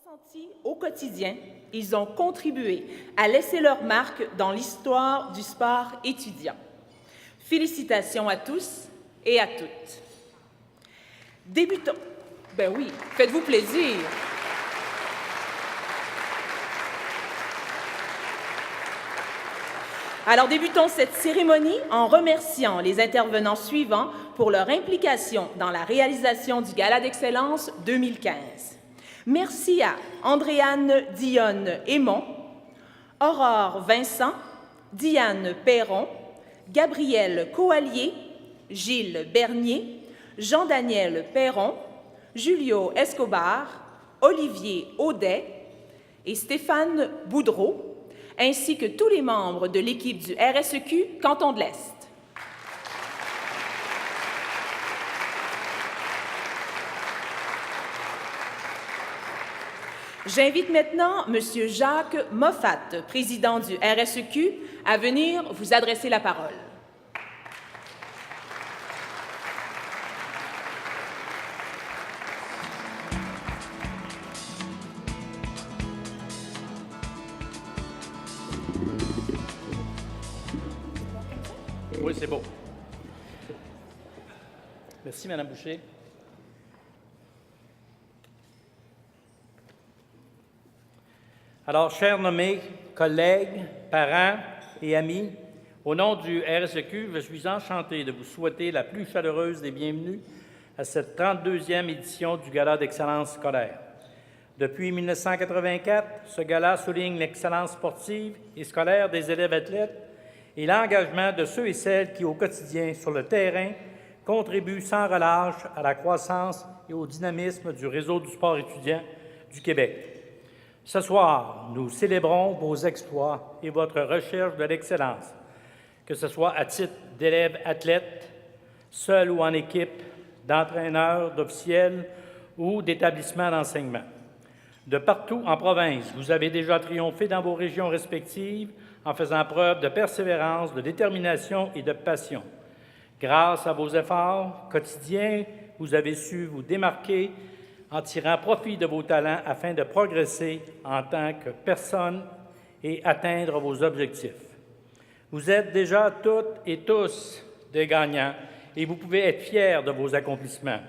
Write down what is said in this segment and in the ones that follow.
Consentis au quotidien, ils ont contribué à laisser leur marque dans l'histoire du sport étudiant. Félicitations à tous et à toutes. Débutons. Ben oui, faites-vous plaisir. Alors débutons cette cérémonie en remerciant les intervenants suivants pour leur implication dans la réalisation du Gala d'Excellence 2015. Merci à Andréane Dionne-Aymon, Aurore Vincent, Diane Perron, Gabriel Coallier, Gilles Bernier, Jean-Daniel Perron, Julio Escobar, Olivier Audet et Stéphane Boudreau, ainsi que tous les membres de l'équipe du RSEQ Canton de l'Est. J'invite maintenant M. Jacques Moffat, président du RSEQ, à venir vous adresser la parole. Oui, c'est beau. Merci, Mme Boucher. Alors, chers nommés, collègues, parents et amis, au nom du RSEQ, je suis enchanté de vous souhaiter la plus chaleureuse des bienvenues à cette 32e édition du Gala d'excellence scolaire. Depuis 1984, ce gala souligne l'excellence sportive et scolaire des élèves athlètes et l'engagement de ceux et celles qui, au quotidien, sur le terrain, contribuent sans relâche à la croissance et au dynamisme du réseau du sport étudiant du Québec. Ce soir, nous célébrons vos exploits et votre recherche de l'excellence, que ce soit à titre d'élèves athlètes, seuls ou en équipe, d'entraîneurs, d'officiels ou d'établissements d'enseignement. De partout en province, vous avez déjà triomphé dans vos régions respectives en faisant preuve de persévérance, de détermination et de passion. Grâce à vos efforts quotidiens, vous avez su vous démarquer en tirant profit de vos talents afin de progresser en tant que personne et atteindre vos objectifs. Vous êtes déjà toutes et tous des gagnants et vous pouvez être fiers de vos accomplissements.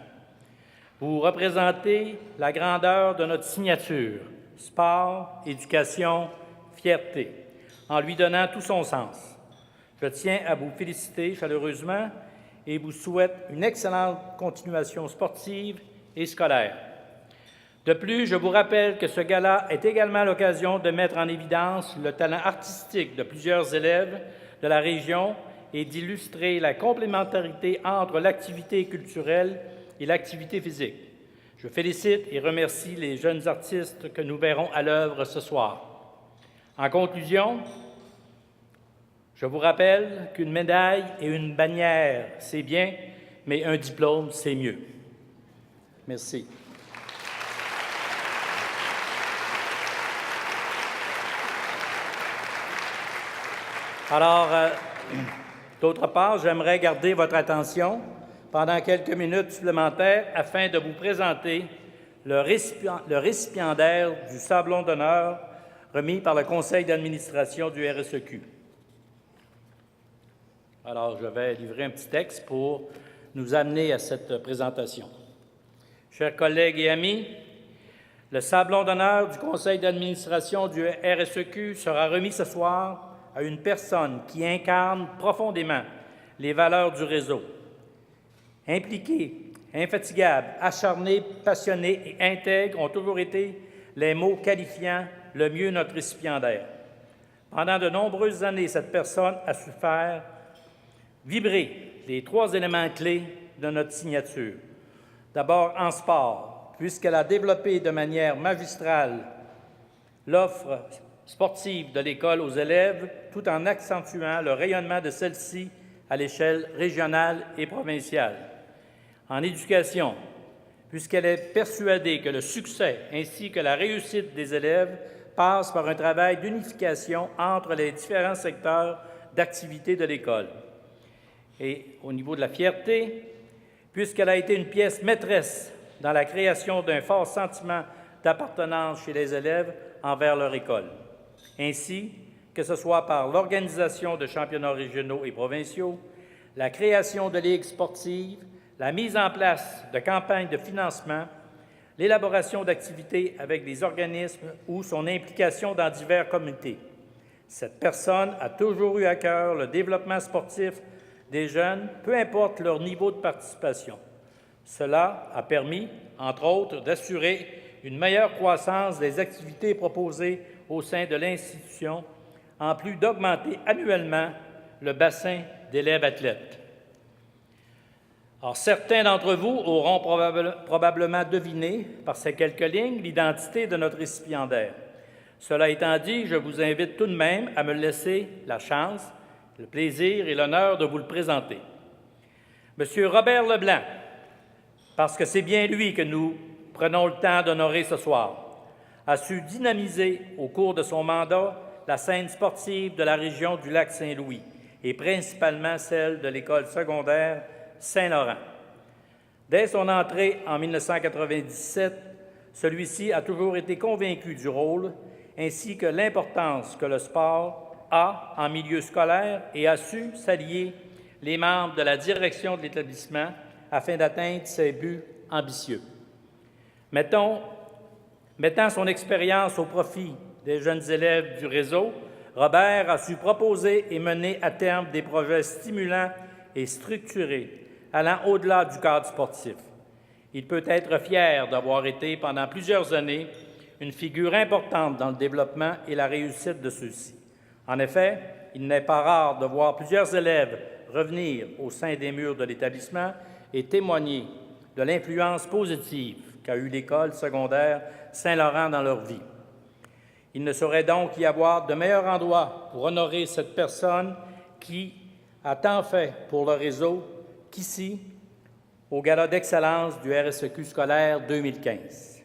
Vous représentez la grandeur de notre signature, sport, éducation, fierté, en lui donnant tout son sens. Je tiens à vous féliciter chaleureusement et vous souhaite une excellente continuation sportive et scolaire. De plus, je vous rappelle que ce gala est également l'occasion de mettre en évidence le talent artistique de plusieurs élèves de la région et d'illustrer la complémentarité entre l'activité culturelle et l'activité physique. Je félicite et remercie les jeunes artistes que nous verrons à l'œuvre ce soir. En conclusion, je vous rappelle qu'une médaille et une bannière, c'est bien, mais un diplôme, c'est mieux. Merci. Alors, d'autre part, j'aimerais garder votre attention pendant quelques minutes supplémentaires afin de vous présenter le récipiendaire du Sablon d'honneur remis par le Conseil d'administration du RSEQ. Alors, je vais livrer un petit texte pour nous amener à cette présentation. Chers collègues et amis, le Sablon d'honneur du Conseil d'administration du RSEQ sera remis ce soir à une personne qui incarne profondément les valeurs du réseau. Impliqué, infatigable, acharné, passionné et intègre ont toujours été les mots qualifiant le mieux notre récipiendaire. Pendant de nombreuses années, cette personne a su faire vibrer les 3 éléments clés de notre signature. D'abord en sport, puisqu'elle a développé de manière magistrale l'offre sportive de l'école aux élèves, tout en accentuant le rayonnement de celle-ci à l'échelle régionale et provinciale. En éducation, puisqu'elle est persuadée que le succès ainsi que la réussite des élèves passe par un travail d'unification entre les différents secteurs d'activité de l'école. Et au niveau de la fierté, puisqu'elle a été une pièce maîtresse dans la création d'un fort sentiment d'appartenance chez les élèves envers leur école. Ainsi, que ce soit par l'organisation de championnats régionaux et provinciaux, la création de ligues sportives, la mise en place de campagnes de financement, l'élaboration d'activités avec des organismes ou son implication dans divers comités. Cette personne a toujours eu à cœur le développement sportif des jeunes, peu importe leur niveau de participation. Cela a permis, entre autres, d'assurer une meilleure croissance des activités proposées au sein de l'institution, en plus d'augmenter annuellement le bassin d'élèves athlètes. Alors, certains d'entre vous auront probablement deviné, par ces quelques lignes, l'identité de notre récipiendaire. Cela étant dit, je vous invite tout de même à me laisser la chance, le plaisir et l'honneur de vous le présenter. Monsieur Robert Leblanc, parce que c'est bien lui que nous prenons le temps d'honorer ce soir, a su dynamiser au cours de son mandat la scène sportive de la région du Lac-Saint-Louis et principalement celle de l'école secondaire Saint-Laurent. Dès son entrée en 1997, celui-ci a toujours été convaincu du rôle ainsi que l'importance que le sport a en milieu scolaire et a su s'allier les membres de la direction de l'établissement afin d'atteindre ses buts ambitieux. Mettant son expérience au profit des jeunes élèves du réseau, Robert a su proposer et mener à terme des projets stimulants et structurés allant au-delà du cadre sportif. Il peut être fier d'avoir été pendant plusieurs années une figure importante dans le développement et la réussite de ceux-ci. En effet, il n'est pas rare de voir plusieurs élèves revenir au sein des murs de l'établissement et témoigner de l'influence positive qu'a eue l'école secondaire Saint-Laurent dans leur vie. Il ne saurait donc y avoir de meilleur endroit pour honorer cette personne qui a tant fait pour le réseau qu'ici, au Gala d'excellence du RSEQ scolaire 2015.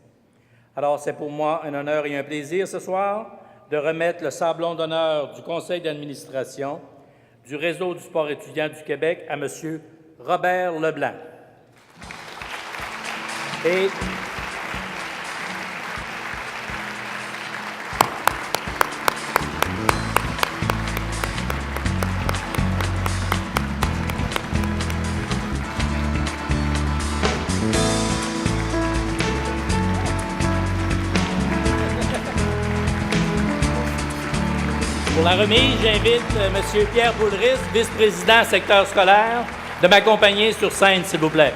Alors, c'est pour moi un honneur et un plaisir ce soir de remettre le sablon d'honneur du conseil d'administration du Réseau du sport étudiant du Québec à M. Robert Leblanc. Et pour la remise, j'invite M. Pierre Boulris, vice-président secteur scolaire, de m'accompagner sur scène, s'il vous plaît.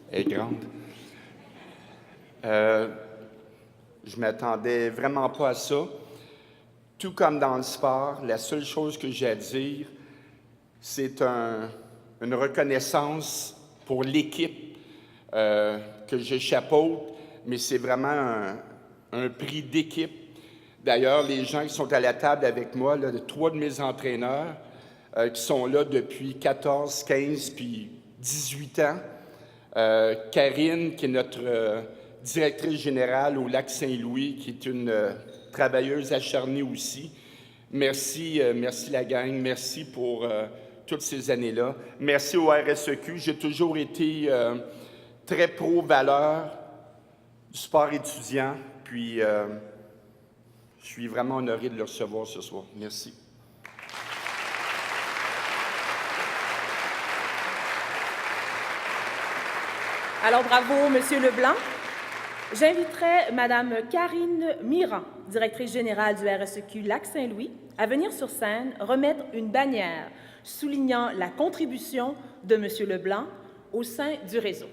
Est grande. Je m'attendais vraiment pas à ça. Tout comme dans le sport, la seule chose que j'ai à dire, c'est une reconnaissance pour l'équipe que je chapeaute, mais c'est vraiment un prix d'équipe. D'ailleurs, les gens qui sont à la table avec moi, là, 3 de mes entraîneurs, qui sont là depuis 14, 15 puis 18 ans. Karine, qui est notre directrice générale au Lac-Saint-Louis, qui est une travailleuse acharnée aussi. Merci, merci la gang, merci pour toutes ces années-là. Merci au RSEQ, j'ai toujours été très pro-valeur du sport étudiant, puis je suis vraiment honoré de le recevoir ce soir. Merci. Alors, bravo, Monsieur Leblanc. J'inviterai Madame Karine Mirand, directrice générale du RSEQ Lac-Saint-Louis, à venir sur scène remettre une bannière soulignant la contribution de Monsieur Leblanc au sein du réseau.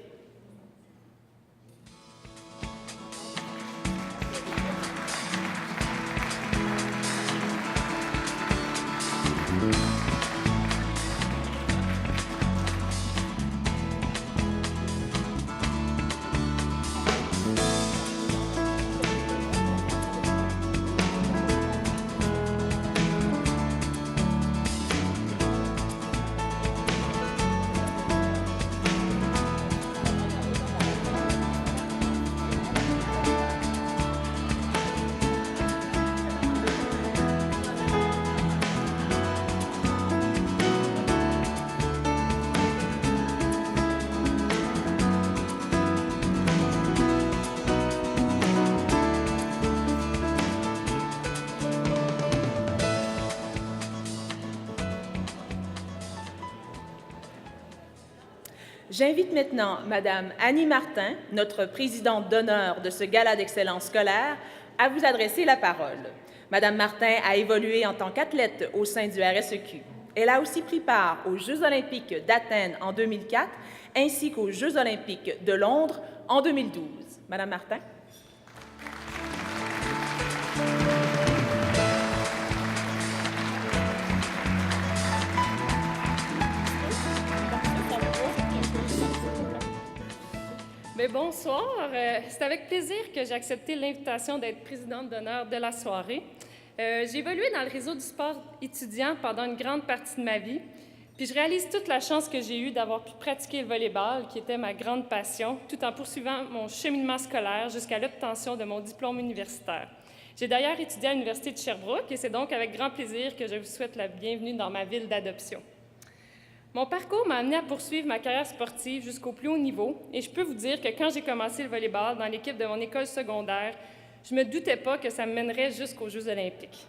J'invite maintenant Madame Annie Martin, notre présidente d'honneur de ce gala d'excellence scolaire, à vous adresser la parole. Madame Martin a évolué en tant qu'athlète au sein du RSEQ. Elle a aussi pris part aux Jeux olympiques d'Athènes en 2004 ainsi qu'aux Jeux olympiques de Londres en 2012. Madame Martin. Bien, bonsoir. C'est avec plaisir que j'ai accepté l'invitation d'être présidente d'honneur de la soirée. J'ai évolué dans le réseau du sport étudiant pendant une grande partie de ma vie, puis je réalise toute la chance que j'ai eue d'avoir pu pratiquer le volleyball, qui était ma grande passion, tout en poursuivant mon cheminement scolaire jusqu'à l'obtention de mon diplôme universitaire. J'ai d'ailleurs étudié à l'Université de Sherbrooke et c'est donc avec grand plaisir que je vous souhaite la bienvenue dans ma ville d'adoption. Mon parcours m'a amené à poursuivre ma carrière sportive jusqu'au plus haut niveau et je peux vous dire que quand j'ai commencé le volleyball dans l'équipe de mon école secondaire, je ne me doutais pas que ça me mènerait jusqu'aux Jeux olympiques.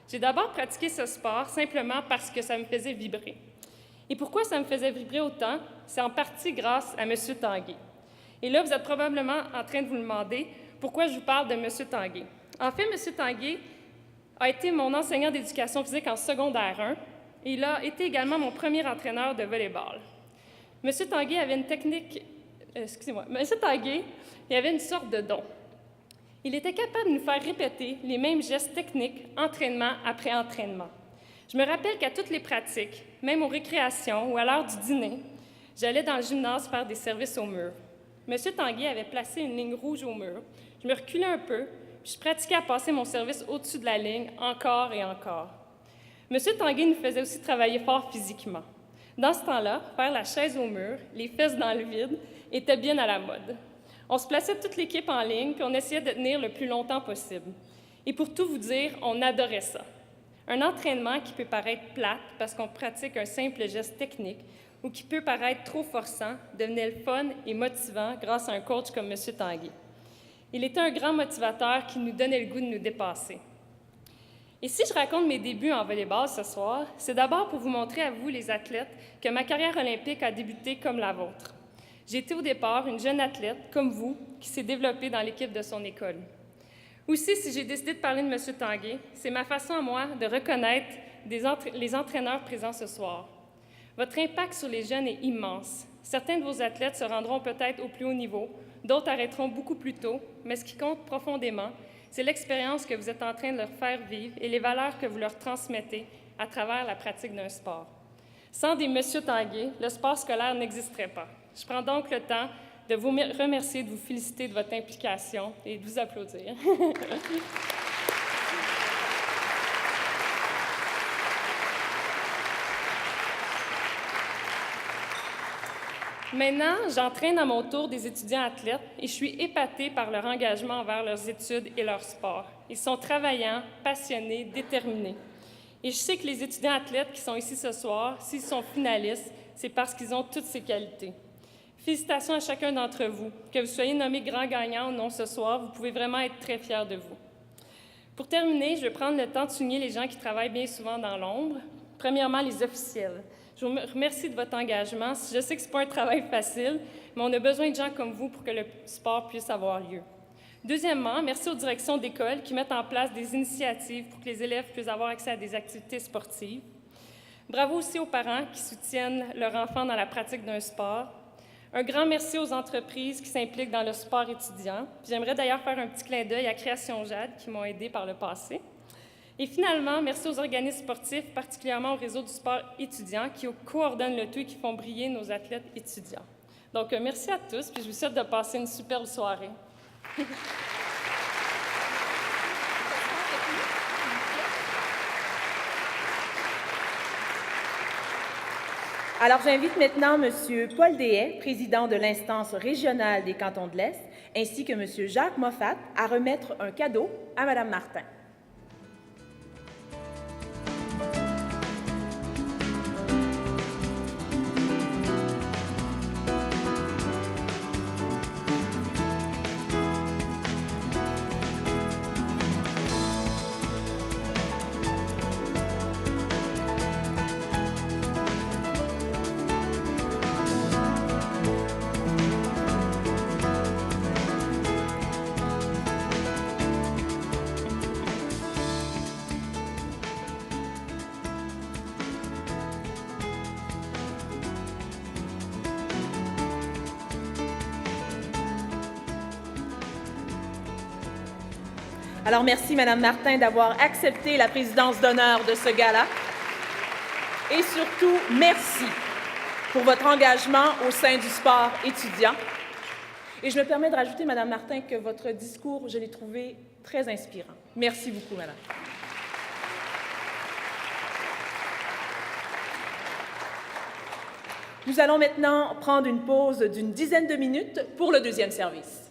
J'ai d'abord pratiqué ce sport simplement parce que ça me faisait vibrer. Et pourquoi ça me faisait vibrer autant? C'est en partie grâce à M. Tanguay. Et là, vous êtes probablement en train de vous demander pourquoi je vous parle de M. Tanguay. En fait, M. Tanguay a été mon enseignant d'éducation physique en secondaire 1. Et il a été également mon premier entraîneur de volleyball. M. Tanguay avait une technique... M. Tanguay, il avait une sorte de don. Il était capable de nous faire répéter les mêmes gestes techniques, entraînement après entraînement. Je me rappelle qu'à toutes les pratiques, même aux récréations ou à l'heure du dîner, j'allais dans le gymnase faire des services au mur. M. Tanguay avait placé une ligne rouge au mur. Je me reculais un peu, puis je pratiquais à passer mon service au-dessus de la ligne, encore et encore. M. Tanguay nous faisait aussi travailler fort physiquement. Dans ce temps-là, faire la chaise au mur, les fesses dans le vide, était bien à la mode. On se plaçait toute l'équipe en ligne, puis on essayait de tenir le plus longtemps possible. Et pour tout vous dire, on adorait ça. Un entraînement qui peut paraître plate parce qu'on pratique un simple geste technique ou qui peut paraître trop forçant devenait le fun et motivant grâce à un coach comme M. Tanguay. Il était un grand motivateur qui nous donnait le goût de nous dépasser. Et si je raconte mes débuts en volleyball ce soir, c'est d'abord pour vous montrer à vous, les athlètes, que ma carrière olympique a débuté comme la vôtre. J'étais au départ une jeune athlète, comme vous, qui s'est développée dans l'équipe de son école. Aussi, si j'ai décidé de parler de M. Tanguay, c'est ma façon à moi de reconnaître les entraîneurs présents ce soir. Votre impact sur les jeunes est immense. Certains de vos athlètes se rendront peut-être au plus haut niveau, d'autres arrêteront beaucoup plus tôt, mais ce qui compte profondément, c'est l'expérience que vous êtes en train de leur faire vivre et les valeurs que vous leur transmettez à travers la pratique d'un sport. Sans des M. Tanguay, le sport scolaire n'existerait pas. Je prends donc le temps de vous remercier, de vous féliciter de votre implication et de vous applaudir. Maintenant, j'entraîne à mon tour des étudiants athlètes et je suis épatée par leur engagement envers leurs études et leur sport. Ils sont travaillants, passionnés, déterminés. Et je sais que les étudiants athlètes qui sont ici ce soir, s'ils sont finalistes, c'est parce qu'ils ont toutes ces qualités. Félicitations à chacun d'entre vous. Que vous soyez nommé grand gagnant ou non ce soir, vous pouvez vraiment être très fiers de vous. Pour terminer, je vais prendre le temps de souligner les gens qui travaillent bien souvent dans l'ombre. Premièrement, les officiels. Je vous remercie de votre engagement. Je sais que ce n'est pas un travail facile, mais on a besoin de gens comme vous pour que le sport puisse avoir lieu. Deuxièmement, merci aux directions d'école qui mettent en place des initiatives pour que les élèves puissent avoir accès à des activités sportives. Bravo aussi aux parents qui soutiennent leur enfant dans la pratique d'un sport. Un grand merci aux entreprises qui s'impliquent dans le sport étudiant. J'aimerais d'ailleurs faire un petit clin d'œil à Création Jade qui m'ont aidé par le passé. Et finalement, merci aux organismes sportifs, particulièrement au réseau du sport étudiant qui coordonnent le tout et qui font briller nos athlètes étudiants. Donc, merci à tous, puis je vous souhaite de passer une superbe soirée. Alors, j'invite maintenant M. Paul Deshaies, président de l'instance régionale des cantons de l'Est, ainsi que M. Jacques Moffat, à remettre un cadeau à Mme Martin. Alors, merci, Mme Martin, d'avoir accepté la présidence d'honneur de ce gala. Et surtout, merci pour votre engagement au sein du sport étudiant. Et je me permets de rajouter, Mme Martin, que votre discours, je l'ai trouvé très inspirant. Merci beaucoup, Madame. Nous allons maintenant prendre une pause d'une dizaine de minutes pour le deuxième service.